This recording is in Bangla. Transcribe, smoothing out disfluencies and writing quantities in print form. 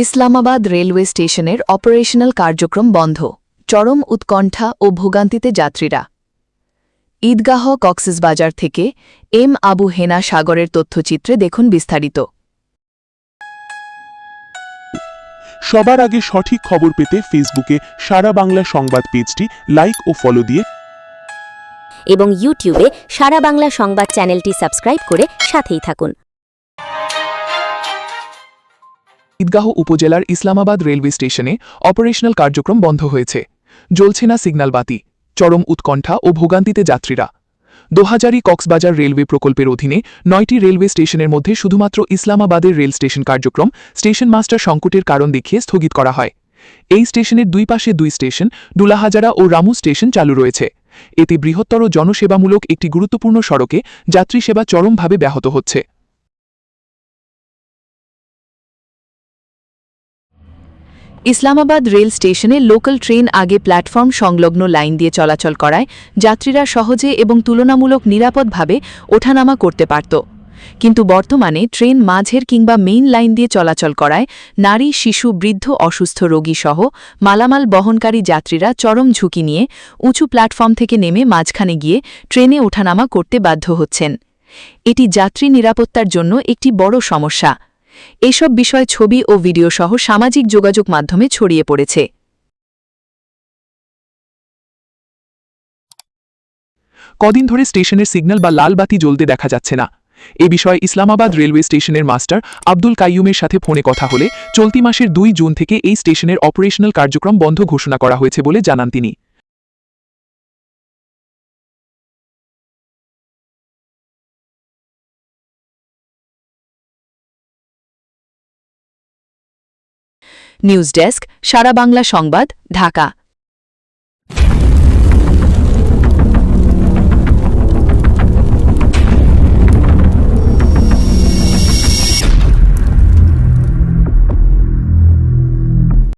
ইসলামাবাদ রেলওয়ে স্টেশনের অপারেশনাল কার্যক্রম বন্ধ, চরম উৎকণ্ঠা ও ভোগান্তিতে যাত্রীরা। ঈদগাহ কক্সবাজার থেকে এম আবু হেনা সাগরের তথ্যচিত্রে দেখুন বিস্তারিত। সবার আগে সঠিক খবর পেতে ফেসবুকে সারা বাংলা সংবাদ পেজটি লাইক ও ফলো দিয়ে এবং ইউটিউবে সারা বাংলা সংবাদ চ্যানেলটি সাবস্ক্রাইব করে সাথেই থাকুন। ঈদগাহ উপজেলার ইসলামাবাদ রেলওয়ে স্টেশনে অপারেশনাল কার্যক্রম বন্ধ হয়েছে। জ্বলছে না সিগন্যাল বাতি, চরম উৎকণ্ঠা ও ভোগান্তিতে যাত্রীরা। দোহাজারী কক্সবাজার রেলওয়ে প্রকল্পের অধীনে 9টি রেলওয়ে স্টেশনের মধ্যে শুধুমাত্র ইসলামাবাদের রেল স্টেশন কার্যক্রম স্টেশন মাস্টার সংকটের কারণ দেখিয়ে স্থগিত করা হয়। এই স্টেশনের দুই পাশে 2 স্টেশন ডুলাহাজারা ও রামু স্টেশন চালু রয়েছে। এতে বৃহত্তর জনসেবামূলক একটি গুরুত্বপূর্ণ সড়কে যাত্রী সেবা চরমভাবে ব্যাহত হচ্ছে। ইসলামাবাদ রেল স্টেশনে লোকাল ট্রেন আগে প্ল্যাটফর্ম সংলগ্ন লাইন দিয়ে চলাচল করায় যাত্রীরা সহজে এবং তুলনামূলক নিরাপদভাবে ওঠানামা করতে পারত। কিন্তু বর্তমানে ট্রেন মাঝের কিংবা মেইন লাইন দিয়ে চলাচল করায় নারী, শিশু, বৃদ্ধ, অসুস্থ রোগী সহ মালামাল বহনকারী যাত্রীরা চরম ঝুঁকি নিয়ে উঁচু প্ল্যাটফর্ম থেকে নেমে মাঝখানে গিয়ে ট্রেনে ওঠানামা করতে বাধ্য হচ্ছেন। এটি যাত্রী নিরাপত্তার জন্য একটি বড় সমস্যা। এসব বিষয় ছবি ও ভিডিও সহ সামাজিক যোগাযোগ মাধ্যমে ছড়িয়ে পড়েছে। কদিন ধরে স্টেশনের সিগন্যাল বা লাল বাতি জ্বলতে দেখা যাচ্ছে না। এ বিষয়ে ইসলামাবাদ রেলওয়ে স্টেশনের মাস্টার আব্দুল কাইয়ুমের সাথে ফোনে কথা হলে চলতি মাসের 2 জুন থেকে এই স্টেশনের অপারেশনাল কার্যক্রম বন্ধ ঘোষণা করা হয়েছে বলে জানান তিনি। নিউজ ডেস্ক, সারা বাংলা সংবাদ, ঢাকা।